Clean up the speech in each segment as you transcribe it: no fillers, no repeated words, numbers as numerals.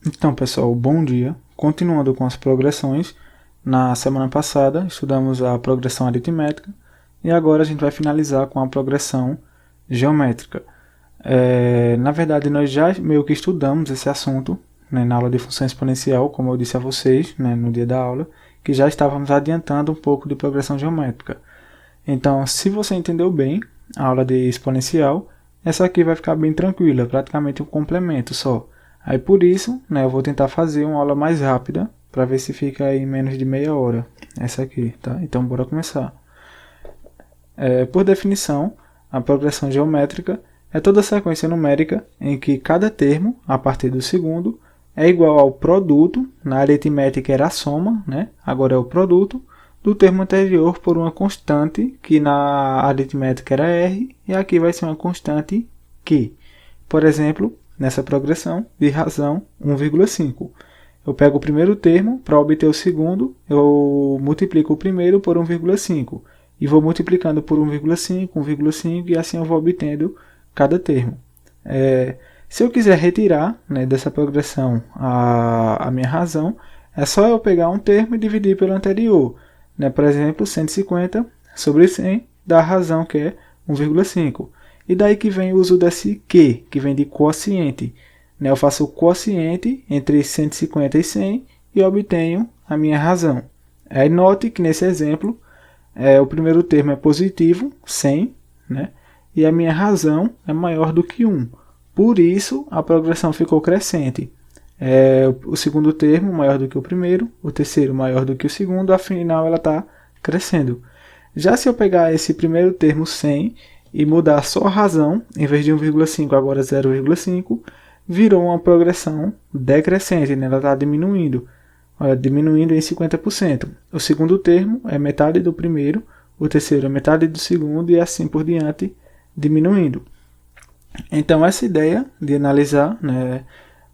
Então, pessoal, bom dia. Continuando com as progressões, na semana passada estudamos a progressão aritmética e agora a gente vai finalizar com a progressão geométrica. Na verdade, nós já meio que estudamos esse assunto, né, na aula de função exponencial, como eu disse a vocês, né, no dia da aula, que já estávamos adiantando um pouco de progressão geométrica. Então, se você entendeu bem a aula de exponencial, essa aqui vai ficar bem tranquila, praticamente um complemento só. Aí por isso, né, eu vou tentar fazer uma aula mais rápida, para ver se fica aí em menos de meia hora, essa aqui, tá? Então bora começar. Por definição, a progressão geométrica é toda sequência numérica em que cada termo, a partir do segundo, é igual ao produto, na aritmética era a soma, né? Agora é o produto, do termo anterior por uma constante, que na aritmética era R, e aqui vai ser uma constante Q. Por exemplo, nessa progressão de razão 1,5. Eu pego o primeiro termo, para obter o segundo, eu multiplico o primeiro por 1,5. E vou multiplicando por 1,5, 1,5, e assim eu vou obtendo cada termo. Se eu quiser retirar, né, dessa progressão a minha razão, é só eu pegar um termo e dividir pelo anterior. Né? Por exemplo, 150 sobre 100 dá a razão, que é 1,5. E daí que vem o uso desse Q, que vem de quociente. Eu faço o quociente entre 150 e 100 e obtenho a minha razão. Aí note que nesse exemplo, o primeiro termo é positivo, 100, né? E a minha razão é maior do que 1. Por isso, a progressão ficou crescente. O segundo termo maior do que o primeiro, o terceiro maior do que o segundo, afinal ela está crescendo. Já se eu pegar esse primeiro termo 100 e mudar só a razão, em vez de 1,5 agora 0,5, virou uma progressão decrescente, né? Ela está diminuindo. Olha, diminuindo em 50%. O segundo termo é metade do primeiro, o terceiro é metade do segundo e assim por diante, diminuindo. Então essa ideia de analisar, né,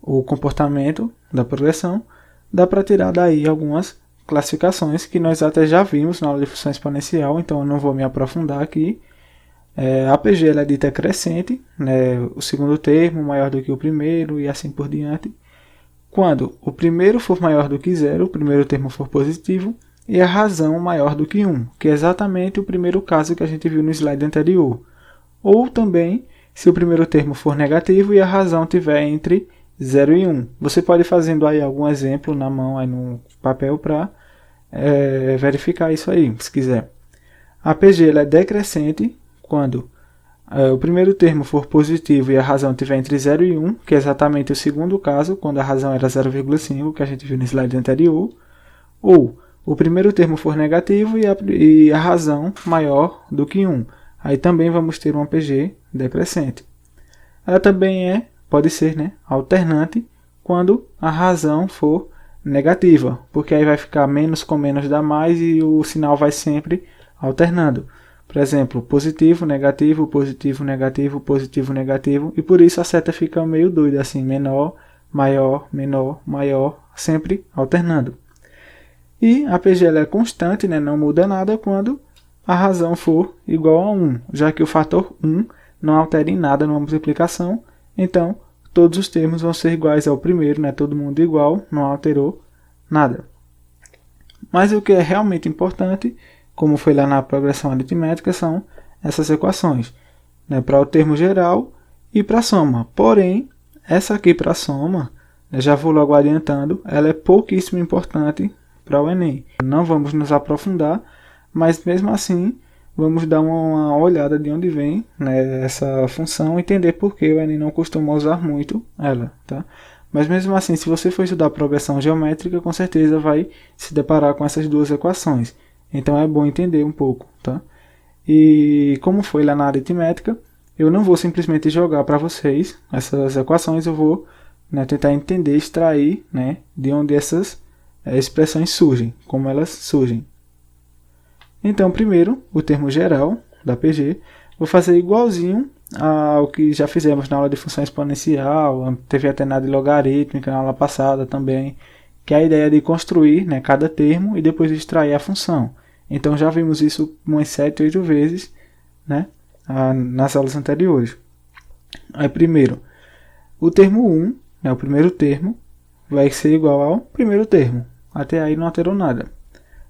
o comportamento da progressão, dá para tirar daí algumas classificações que nós até já vimos na aula de função exponencial, então eu não vou me aprofundar aqui. A PG ela é dita crescente, né, o segundo termo maior do que o primeiro e assim por diante. Quando o primeiro for maior do que zero, o primeiro termo for positivo, e a razão maior do que 1, que é exatamente o primeiro caso que a gente viu no slide anterior. Ou também, se o primeiro termo for negativo e a razão estiver entre 0 e 1. Você pode ir fazendo aí algum exemplo na mão, aí no papel, para verificar isso aí, se quiser. A PG ela é decrescente quando o primeiro termo for positivo e a razão estiver entre 0 e 1, que é exatamente o segundo caso, quando a razão era 0,5, que a gente viu no slide anterior. Ou o primeiro termo for negativo e a razão maior do que 1. Aí também vamos ter uma PG decrescente. Ela também pode ser, né, alternante quando a razão for negativa, porque aí vai ficar menos com menos dá mais e o sinal vai sempre alternando. Por exemplo, positivo, negativo, positivo, negativo, positivo, negativo, e por isso a seta fica meio doida, assim, menor, maior, menor, maior, sempre alternando. E a PG ela é constante, né, não muda nada quando a razão for igual a 1, já que o fator 1 não altera em nada numa multiplicação, então todos os termos vão ser iguais ao primeiro, né, todo mundo igual, não alterou nada. Mas o que é realmente importante, como foi lá na progressão aritmética, são essas equações, né, para o termo geral e para a soma. Porém, essa aqui para a soma, já vou logo adiantando, ela é pouquíssimo importante para o Enem. Não vamos nos aprofundar, mas mesmo assim vamos dar uma olhada de onde vem, né, essa função e entender por que o Enem não costuma usar muito ela. Tá? Mas mesmo assim, se você for estudar progressão geométrica, com certeza vai se deparar com essas duas equações. Então é bom entender um pouco. Tá? E como foi lá na aritmética, eu não vou simplesmente jogar para vocês essas equações, eu vou, né, tentar entender, extrair, né, de onde essas expressões surgem, como elas surgem. Então, primeiro, o termo geral da PG, vou fazer igualzinho ao que já fizemos na aula de função exponencial, teve até na de logarítmica na aula passada também, que é a ideia de construir, né, cada termo e depois extrair a função. Então já vimos isso umas 7, 8 vezes, né, nas aulas anteriores. Aí primeiro, o termo 1, né, o primeiro termo, vai ser igual ao primeiro termo. Até aí não alterou nada.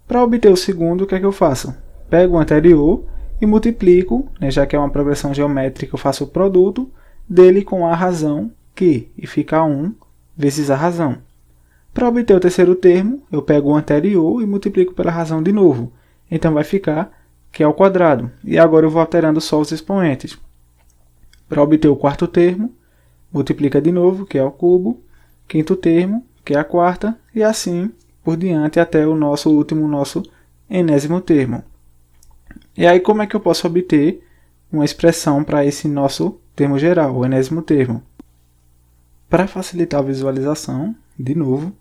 Para obter o segundo, o que é que eu faço? Pego o anterior e multiplico, né, já que é uma progressão geométrica, eu faço o produto dele com a razão que, e fica 1 vezes a razão. Para obter o terceiro termo, eu pego o anterior e multiplico pela razão de novo. Então vai ficar que é ao quadrado. E agora eu vou alterando só os expoentes. Para obter o quarto termo, multiplica de novo, que é ao cubo. Quinto termo, que é a quarta. E assim por diante até o nosso último, nosso enésimo termo. E aí como é que eu posso obter uma expressão para esse nosso termo geral, o enésimo termo? Para facilitar a visualização, de novo,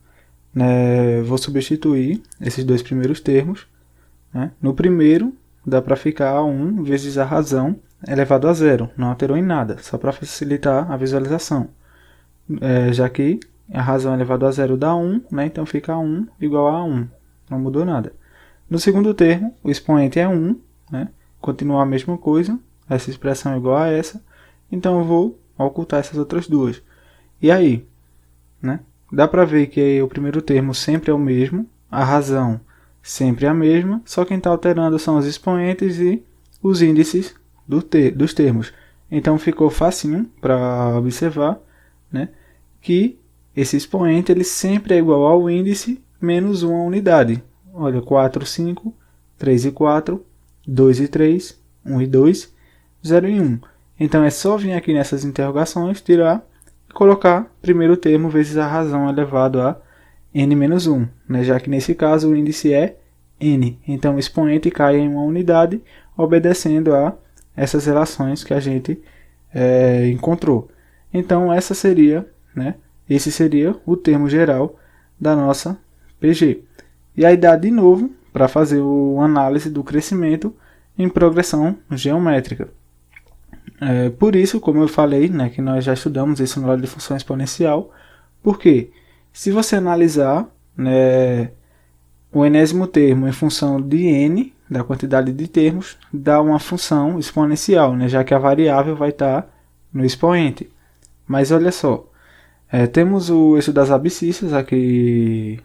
vou substituir esses dois primeiros termos. No primeiro, dá para ficar 1 vezes a razão elevado a zero. Não alterou em nada, só para facilitar a visualização. Já que a razão elevado a zero dá 1, então fica 1 igual a 1. Não mudou nada. No segundo termo, o expoente é 1. Continua a mesma coisa. Essa expressão é igual a essa. Então eu vou ocultar essas outras duas. E aí? Dá para ver que o primeiro termo sempre é o mesmo. A razão sempre é a mesma. Só quem está alterando são os expoentes e os índices dos termos. Então ficou facinho para observar, que esse expoente ele sempre é igual ao índice menos uma unidade. Olha, 4, 5, 3 e 4, 2 e 3, 1 e 2, 0 e 1. Então é só vir aqui nessas interrogações, tirar e colocar primeiro termo vezes a razão elevado a n menos 1. Já que nesse caso o índice é n. Então o expoente cai em uma unidade, obedecendo a essas relações que a gente encontrou. Então esse seria o termo geral da nossa PG. E aí dá de novo para fazer a análise do crescimento em progressão geométrica. Por isso, como eu falei, que nós já estudamos isso na aula de função exponencial, porque se você analisar o enésimo termo em função de n, da quantidade de termos, dá uma função exponencial, já que a variável vai estar no expoente. Mas olha só, temos o eixo das abscissas aqui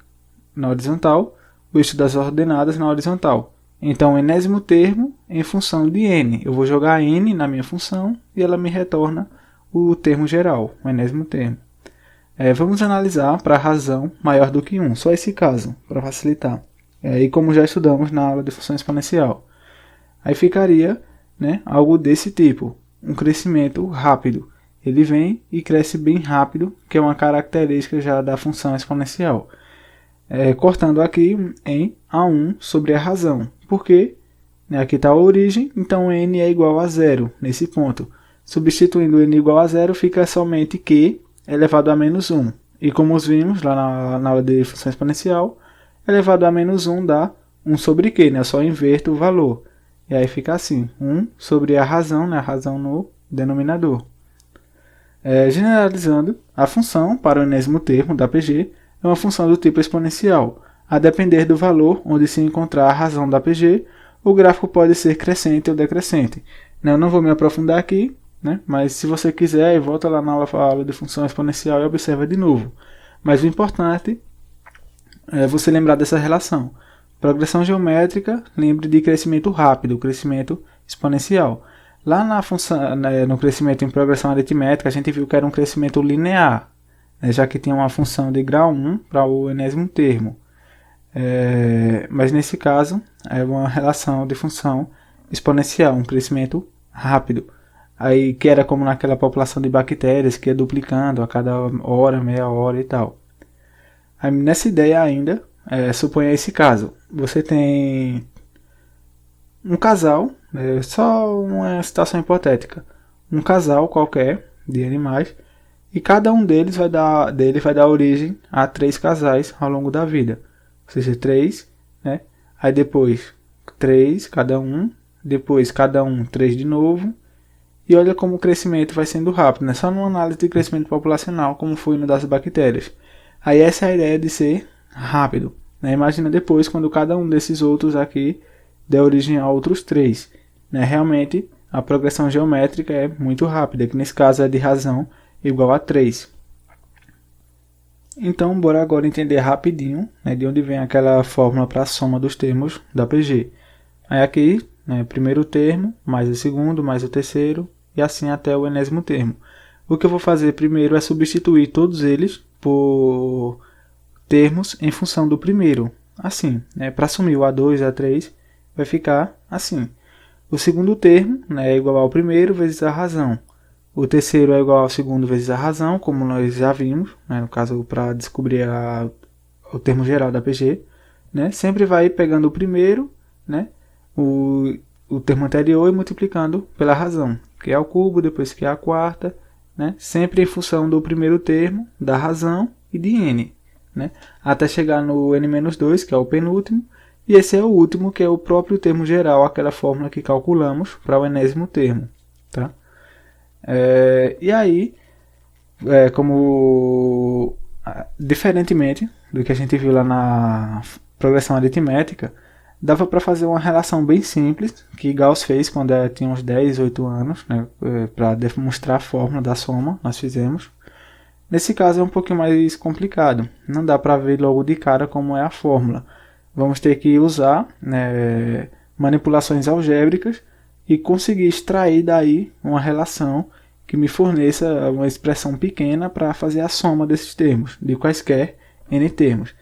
na horizontal, o eixo das ordenadas na horizontal. Então, o enésimo termo em função de n. Eu vou jogar n na minha função e ela me retorna o termo geral, o enésimo termo. Vamos analisar para a razão maior do que 1, só esse caso, para facilitar. E como já estudamos na aula de função exponencial. Aí ficaria algo desse tipo, um crescimento rápido. Ele vem e cresce bem rápido, que é uma característica já da função exponencial. Cortando aqui em A1 sobre a razão. Porque aqui está a origem, então n é igual a zero nesse ponto. Substituindo n igual a zero, fica somente q elevado a menos 1. E como vimos lá na aula de função exponencial, elevado a menos 1 dá 1 sobre q, eu só inverto o valor. E aí fica assim, 1 sobre a razão, a razão no denominador. Generalizando, a função para o enésimo termo da PG é uma função do tipo exponencial. A depender do valor onde se encontrar a razão da PG, o gráfico pode ser crescente ou decrescente. Eu não vou me aprofundar aqui, mas se você quiser, volta lá na aula de função exponencial e observa de novo. Mas o importante é você lembrar dessa relação. Progressão geométrica, lembre de crescimento rápido, crescimento exponencial. Lá na função, no crescimento em progressão aritmétrica, a gente viu que era um crescimento linear, já que tinha uma função de grau 1 para o enésimo termo. Mas nesse caso, é uma relação de função exponencial, um crescimento rápido. Aí, que era como naquela população de bactérias que ia duplicando a cada hora, meia hora e tal. Aí, nessa ideia ainda, suponha esse caso. Você tem um casal, só uma situação hipotética. Um casal qualquer de animais e cada um deles vai dar origem a 3 casais ao longo da vida. Ou seja, 3, aí depois 3 cada um, depois cada um 3 de novo. E olha como o crescimento vai sendo rápido, só numa análise de crescimento populacional, como foi no das bactérias. Aí essa é a ideia de ser rápido. Imagina depois quando cada um desses outros aqui der origem a outros 3. Realmente a progressão geométrica é muito rápida, que nesse caso é de razão igual a 3. Então, bora agora entender rapidinho, né, de onde vem aquela fórmula para a soma dos termos da PG. Aí aqui, né, primeiro termo, mais o segundo, mais o terceiro, e assim até o enésimo termo. O que eu vou fazer primeiro é substituir todos eles por termos em função do primeiro. Assim, né, para assumir o A2 e A3, vai ficar assim. O segundo termo, né, é igual ao primeiro vezes a razão. O terceiro é igual ao segundo vezes a razão, como nós já vimos, né, no caso para descobrir o termo geral da PG. Né, sempre vai pegando o primeiro, né, o termo anterior e multiplicando pela razão, que é ao cubo, depois que é a quarta, né, sempre em função do primeiro termo, da razão e de n. Né, até chegar no n-2, que é o penúltimo, e esse é o último, que é o próprio termo geral, aquela fórmula que calculamos para o enésimo termo. Tá? E aí, diferentemente do que a gente viu lá na progressão aritmética, dava para fazer uma relação bem simples, que Gauss fez quando tinha uns 10, 8 anos, né, para demonstrar a fórmula da soma, nós fizemos. Nesse caso é um pouquinho mais complicado, não dá para ver logo de cara como é a fórmula. Vamos ter que usar, né, manipulações algébricas e conseguir extrair daí uma relação que me forneça uma expressão pequena para fazer a soma desses termos, de quaisquer n termos.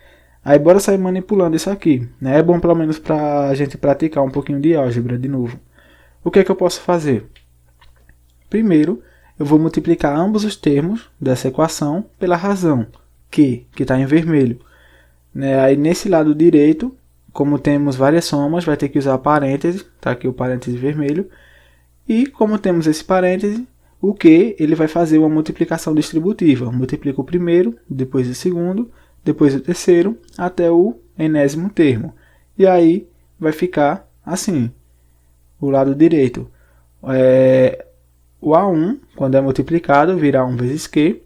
Aí bora sair manipulando isso aqui. Né? É bom pelo menos para a gente praticar um pouquinho de álgebra de novo. O que é que eu posso fazer? Primeiro, eu vou multiplicar ambos os termos dessa equação pela razão, que está em vermelho. Né? Aí nesse lado direito, como temos várias somas, vai ter que usar parêntese, está aqui o parêntese vermelho. E como temos esse parêntese, o que ele vai fazer uma multiplicação distributiva. Multiplica o primeiro, depois o segundo, depois o terceiro, até o enésimo termo. E aí vai ficar assim, o lado direito. O A1, quando é multiplicado, vira 1 vezes Q.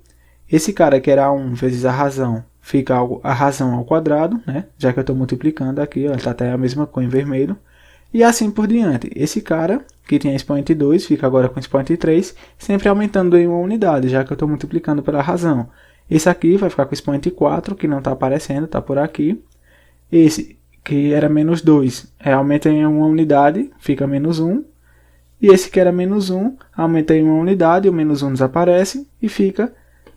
Esse cara que era 1 vezes a razão, fica a razão ao quadrado, né? Já que eu estou multiplicando aqui, está até a mesma cor em vermelho. E assim por diante. Esse cara, que tinha expoente 2, fica agora com expoente 3, sempre aumentando em uma unidade, já que eu estou multiplicando pela razão. Esse aqui vai ficar com expoente 4, que não está aparecendo, está por aqui. Esse, que era menos 2, aumenta em uma unidade, fica menos 1. E esse que era menos 1, aumenta em uma unidade, o menos 1 desaparece e fica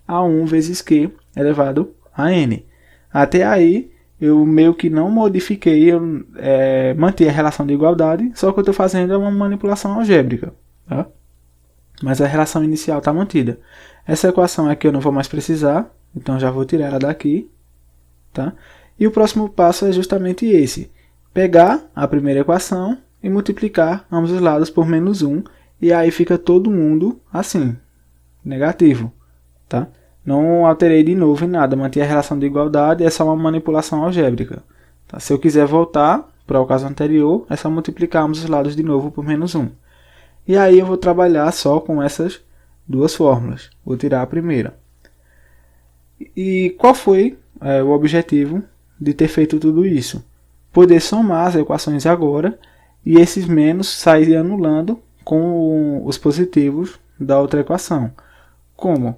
a 1 vezes Q elevado a n. Até aí, eu meio que não modifiquei, eu mantive a relação de igualdade, só que eu estou fazendo uma manipulação algébrica. Tá? Mas a relação inicial está mantida. Essa equação aqui eu não vou mais precisar, então já vou tirar ela daqui. Tá? E o próximo passo é justamente esse. Pegar a primeira equação e multiplicar ambos os lados por menos 1, e aí fica todo mundo assim, negativo. Tá? Não alterei de novo em nada, mantive a relação de igualdade, é só uma manipulação algébrica. Tá? Se eu quiser voltar para o caso anterior, é só multiplicar ambos os lados de novo por menos 1. E aí eu vou trabalhar só com essas duas fórmulas. Vou tirar a primeira. E qual foi o objetivo de ter feito tudo isso? Poder somar as equações agora e esses menos saírem anulando com os positivos da outra equação. Como?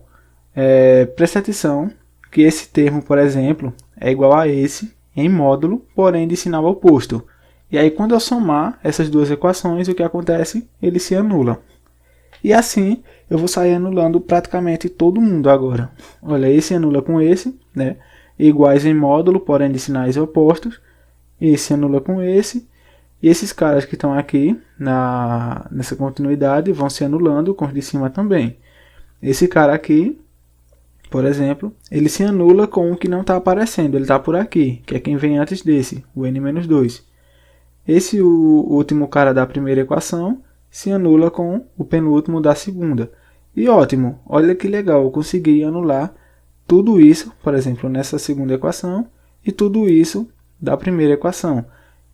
Preste atenção que esse termo, por exemplo, é igual a esse em módulo, porém de sinal oposto. E aí quando eu somar essas duas equações, o que acontece? Eles se anulam. E assim eu vou sair anulando praticamente todo mundo agora. Olha, esse anula com esse, né? Iguais em módulo, porém de sinais opostos. Esse anula com esse. E esses caras que estão aqui nessa continuidade vão se anulando com os de cima também. Esse cara aqui, por exemplo, ele se anula com o que não está aparecendo. Ele está por aqui, que é quem vem antes desse, o n-2. Esse o último cara da primeira equação se anula com o penúltimo da segunda. E ótimo, olha que legal, eu consegui anular tudo isso, por exemplo, nessa segunda equação, e tudo isso da primeira equação.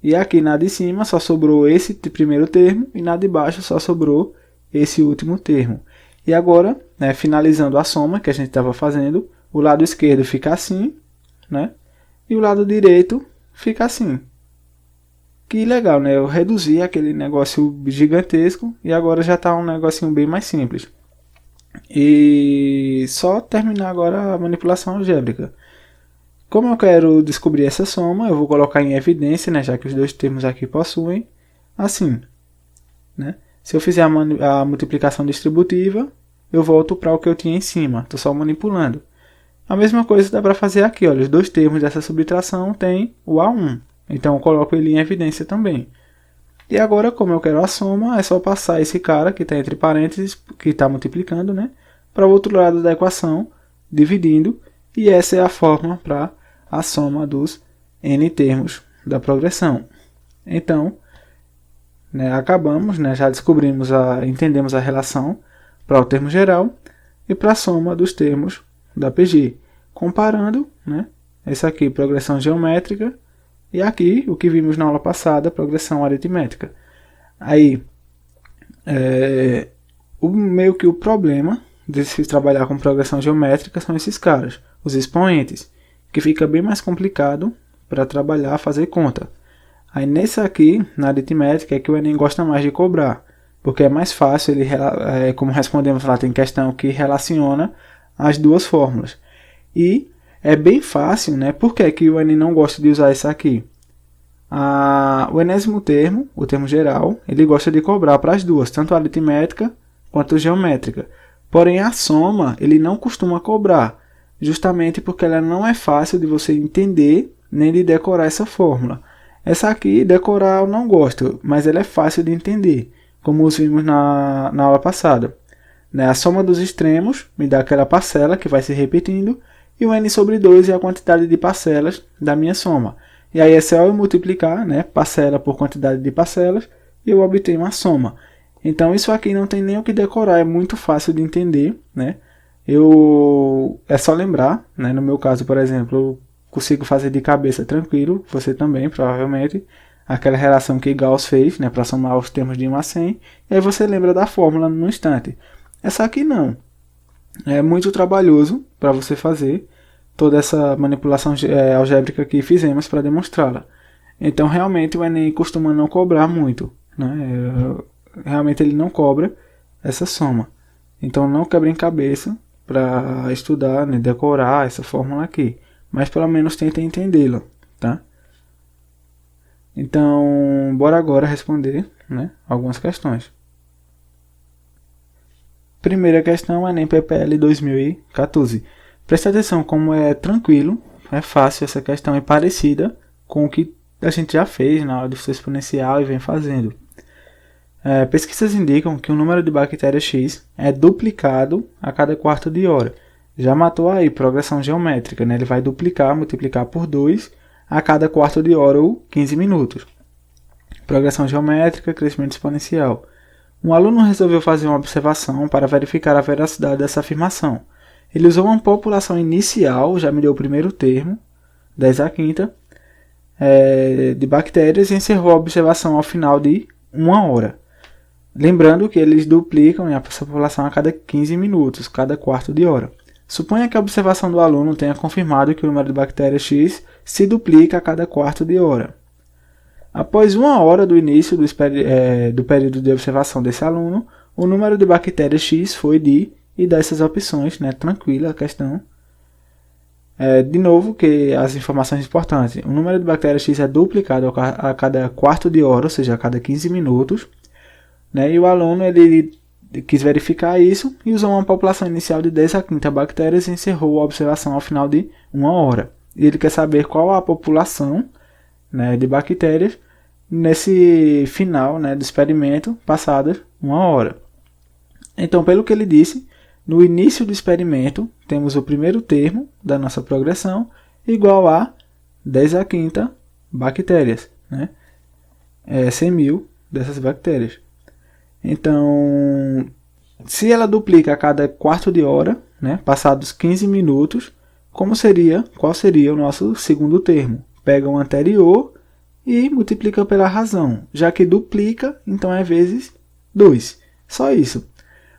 E aqui na de cima só sobrou esse primeiro termo, e na de baixo só sobrou esse último termo. E agora, né, finalizando a soma que a gente estava fazendo, o lado esquerdo fica assim, né, e o lado direito fica assim. Que legal, né? Eu reduzi aquele negócio gigantesco e agora já está um negocinho bem mais simples. E só terminar agora a manipulação algébrica. Como eu quero descobrir essa soma, eu vou colocar em evidência, né, já que os dois termos aqui possuem, assim. Né? Se eu fizer a multiplicação distributiva, eu volto para o que eu tinha em cima, estou só manipulando. A mesma coisa dá para fazer aqui, olha, os dois termos dessa subtração têm o A1, então eu coloco ele em evidência também. E agora, como eu quero a soma, é só passar esse cara que está entre parênteses, que está multiplicando, né, para o outro lado da equação, dividindo, e essa é a fórmula para a soma dos n termos da progressão. Então, né, acabamos, né, já descobrimos, entendemos a relação para o termo geral e para a soma dos termos da PG. Comparando, né, esse aqui, progressão geométrica, e aqui, o que vimos na aula passada, progressão aritmética. Aí, meio que o problema de se trabalhar com progressão geométrica são esses caras, os expoentes, que fica bem mais complicado para trabalhar, fazer conta. Aí nesse aqui, na aritmética, é que o Enem gosta mais de cobrar, porque é mais fácil, como respondemos lá, tem questão que relaciona as duas fórmulas. E é bem fácil, né? Por que que o Enem não gosta de usar isso aqui? O enésimo termo, o termo geral, ele gosta de cobrar para as duas, tanto a aritmética quanto a geométrica. Porém, a soma, ele não costuma cobrar, justamente porque ela não é fácil de você entender, nem de decorar essa fórmula. Essa aqui, decorar eu não gosto, mas ela é fácil de entender, como os vimos na aula passada. Né? A soma dos extremos me dá aquela parcela que vai se repetindo, e o n sobre 2 é a quantidade de parcelas da minha soma. E aí é só eu multiplicar, né, parcela por quantidade de parcelas, e eu obtenho uma soma. Então isso aqui não tem nem o que decorar, é muito fácil de entender. Né? É só lembrar, né? No meu caso, por exemplo, eu consigo fazer de cabeça tranquilo, você também, provavelmente, aquela relação que Gauss fez, né, para somar os termos de 1 a 100, e aí você lembra da fórmula no instante. Essa aqui não. É muito trabalhoso para você fazer toda essa manipulação algébrica que fizemos para demonstrá-la. Então, realmente, o Enem costuma não cobrar muito. Né? Realmente, ele não cobra essa soma. Então, não quebrem cabeça para estudar, né, decorar essa fórmula aqui. Mas, pelo menos, tentem entendê-la. Tá? Então, bora agora responder, né, algumas questões. Primeira questão, Enem PPL 2014. Preste atenção como é tranquilo, é fácil essa questão, é parecida com o que a gente já fez na aula de função exponencial e vem fazendo. Pesquisas indicam que o número de bactérias X é duplicado a cada quarto de hora. Já matou aí progressão geométrica, né? Ele vai duplicar, multiplicar por 2 a cada quarto de hora ou 15 minutos. Progressão geométrica, crescimento exponencial. Um aluno resolveu fazer uma observação para verificar a veracidade dessa afirmação. Ele usou uma população inicial, já me deu o primeiro termo, 10 a quinta, de bactérias e encerrou a observação ao final de 1 hora. Lembrando que eles duplicam essa população a cada 15 minutos, cada quarto de hora. Suponha que a observação do aluno tenha confirmado que o número de bactérias X se duplica a cada quarto de hora. Após 1 hora do início do período de observação desse aluno, o número de bactérias X foi de... e dessas opções, né, tranquila a questão. De novo, que as informações importantes. O número de bactérias X é duplicado a cada quarto de hora, ou seja, a cada 15 minutos. Né, e o aluno ele quis verificar isso e usou uma população inicial de 10 a 30 bactérias e encerrou a observação ao final de 1 hora. E ele quer saber qual a população, né, de bactérias nesse final, né, do experimento, passadas 1 hora. Então, pelo que ele disse, no início do experimento, temos o primeiro termo da nossa progressão igual a 10 a quinta bactérias, né? 100 mil dessas bactérias. Então, se ela duplica a cada quarto de hora, né, passados 15 minutos, qual seria o nosso segundo termo? Pega o anterior e multiplica pela razão. Já que duplica, então é vezes 2. Só isso.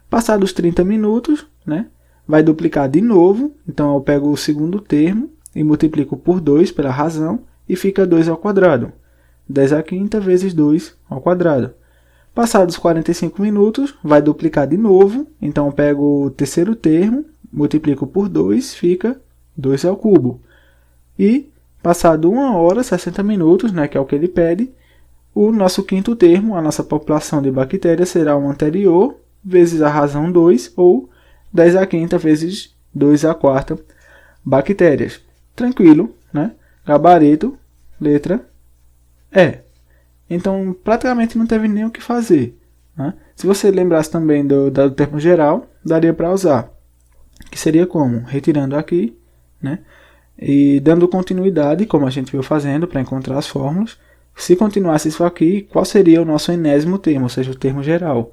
Passados 30 minutos, né, vai duplicar de novo. Então eu pego o segundo termo e multiplico por 2 pela razão e fica 2 ao quadrado. 10 a quinta vezes 2 ao quadrado. Passados 45 minutos, vai duplicar de novo. Então eu pego o terceiro termo, multiplico por 2, fica 2 ao cubo. E, passado 1 hora, 60 minutos, né, que é o que ele pede, o nosso quinto termo, a nossa população de bactérias, será o anterior vezes a razão 2, ou 10 à quinta vezes 2 à quarta bactérias. Tranquilo, né? Gabarito, letra E. Então, praticamente não teve nem o que fazer, né? Se você lembrasse também do termo geral, daria para usar, que seria como? Retirando aqui, né? E dando continuidade, como a gente viu fazendo, para encontrar as fórmulas. Se continuasse isso aqui, qual seria o nosso enésimo termo, ou seja, o termo geral?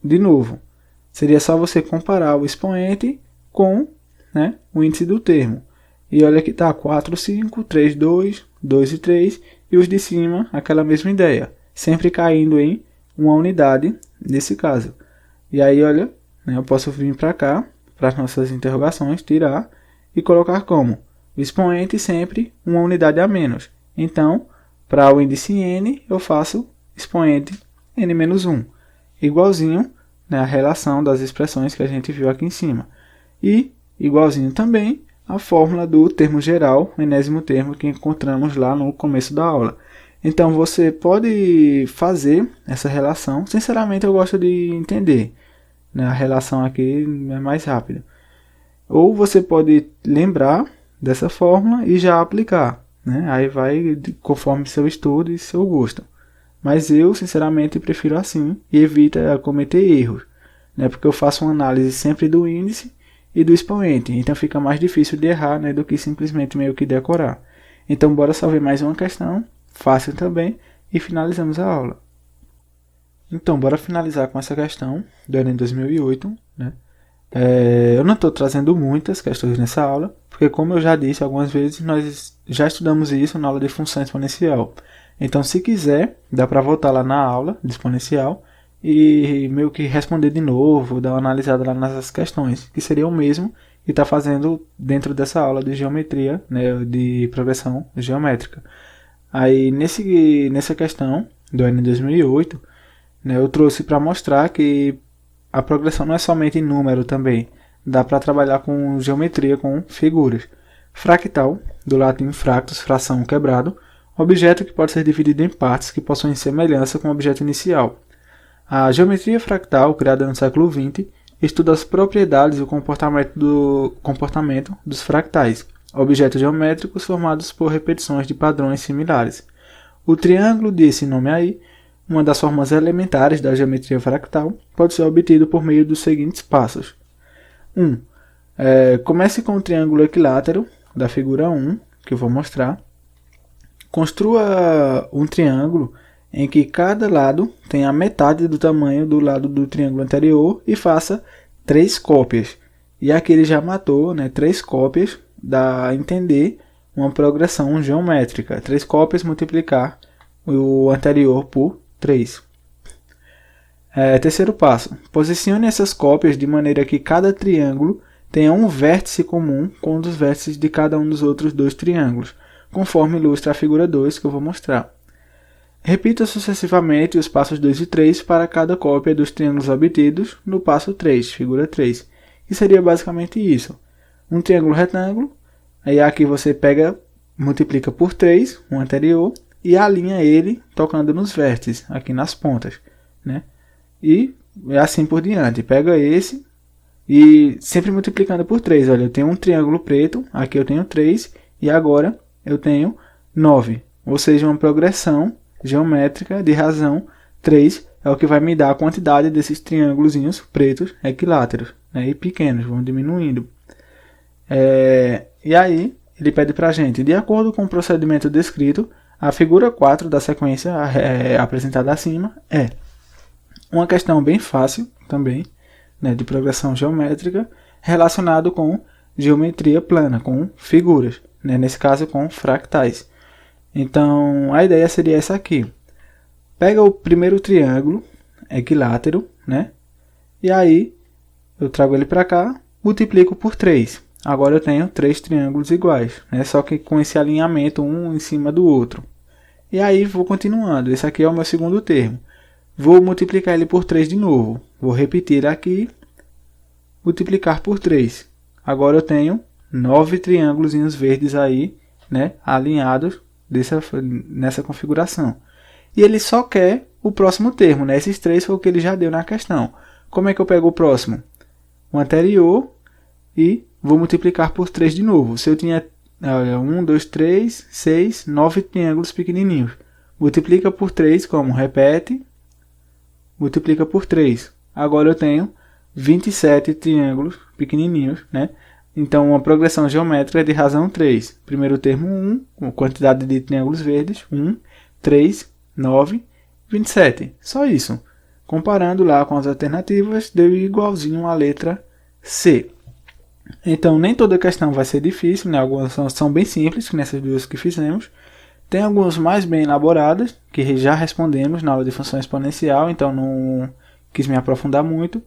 De novo, seria só você comparar o expoente com, né, o índice do termo. E olha que está 4, 5, 3, 2, 2 e 3, e os de cima, aquela mesma ideia, sempre caindo em uma unidade, nesse caso. E aí, olha, né, eu posso vir para cá, para as nossas interrogações, tirar e colocar como? O expoente sempre uma unidade a menos. Então, para o índice n, eu faço expoente n-1, igualzinho, né, a relação das expressões que a gente viu aqui em cima. E igualzinho também a fórmula do termo geral, o enésimo termo que encontramos lá no começo da aula. Então, você pode fazer essa relação. Sinceramente, eu gosto de entender, né, a relação aqui é mais rápida. Ou você pode lembrar dessa fórmula e já aplicar, né? Aí vai conforme seu estudo e seu gosto. Mas eu, sinceramente, prefiro assim e evita cometer erros, né? Porque eu faço uma análise sempre do índice e do expoente. Então fica mais difícil de errar, né, do que simplesmente meio que decorar. Então bora só ver mais uma questão, fácil também, e finalizamos a aula. Então bora finalizar com essa questão do Enem 2008, né? Eu não estou trazendo muitas questões nessa aula, porque como eu já disse algumas vezes, nós já estudamos isso na aula de função exponencial. Então, se quiser, dá para voltar lá na aula de exponencial e meio que responder de novo, dar uma analisada lá nessas questões, que seria o mesmo que está fazendo dentro dessa aula de geometria, né, de progressão geométrica. Aí, nessa questão do Enem 2008, né, eu trouxe para mostrar que a progressão não é somente em número também. Dá para trabalhar com geometria, com figuras. Fractal, do latim fractus, fração, quebrado. Objeto que pode ser dividido em partes que possuem semelhança com o objeto inicial. A geometria fractal, criada no século XX, estuda as propriedades e o comportamento dos fractais, objetos geométricos formados por repetições de padrões similares. O triângulo desse nome aí, uma das formas elementares da geometria fractal, pode ser obtido por meio dos seguintes passos. 1. Comece com o triângulo equilátero da figura 1, que eu vou mostrar. Construa um triângulo em que cada lado tenha a metade do tamanho do lado do triângulo anterior e faça 3 cópias. E aqui ele já matou, né, 3 cópias, dá a entender uma progressão geométrica. 3 cópias multiplicar o anterior por 3. Terceiro passo. Posicione essas cópias de maneira que cada triângulo tenha um vértice comum com um dos vértices de cada um dos outros 2 triângulos, conforme ilustra a figura 2 que eu vou mostrar. Repita sucessivamente os passos 2 e 3 para cada cópia dos triângulos obtidos no passo 3, figura 3. Que seria basicamente isso. Um triângulo retângulo, aí aqui você pega, multiplica por 3, o anterior, e alinha ele tocando nos vértices, aqui nas pontas, né? E assim por diante. Pega esse e sempre multiplicando por 3. Olha, eu tenho um triângulo preto, aqui eu tenho 3 e agora eu tenho 9. Ou seja, uma progressão geométrica de razão 3 é o que vai me dar a quantidade desses triângulos pretos equiláteros, né? E pequenos, vão diminuindo. E aí ele pede para a gente, de acordo com o procedimento descrito, a figura 4 da sequência apresentada acima é uma questão bem fácil também, né, de progressão geométrica relacionado com geometria plana, com figuras, né, nesse caso com fractais. Então a ideia seria essa aqui. Pega o primeiro triângulo equilátero, né, e aí eu trago ele para cá, multiplico por 3. Agora eu tenho 3 triângulos iguais, né? Só que com esse alinhamento um em cima do outro. E aí vou continuando. Esse aqui é o meu segundo termo. Vou multiplicar ele por 3 de novo. Vou repetir aqui, multiplicar por 3. Agora eu tenho 9 triângulos verdes aí, né, alinhados nessa configuração. E ele só quer o próximo termo, né? Esses 3 foi o que ele já deu na questão. Como é que eu pego o próximo? O anterior e vou multiplicar por 3 de novo. Se eu tinha 1, 2, 3, 6, 9 triângulos pequenininhos. Multiplica por 3 como? Repete. Multiplica por 3. Agora eu tenho 27 triângulos pequenininhos, né? Então, uma progressão geométrica é de razão 3. Primeiro termo 1, quantidade de triângulos verdes, 1, 3, 9, 27. Só isso. Comparando lá com as alternativas, deu igualzinho à letra C. Então, nem toda questão vai ser difícil, né? Algumas são bem simples, nessas duas que fizemos. Tem algumas mais bem elaboradas, que já respondemos na aula de função exponencial, então não quis me aprofundar muito.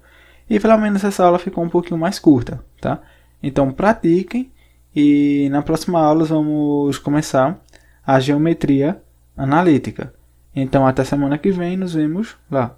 E pelo menos essa aula ficou um pouquinho mais curta, tá? Então pratiquem e na próxima aula vamos começar a geometria analítica. Então até semana que vem, nos vemos lá.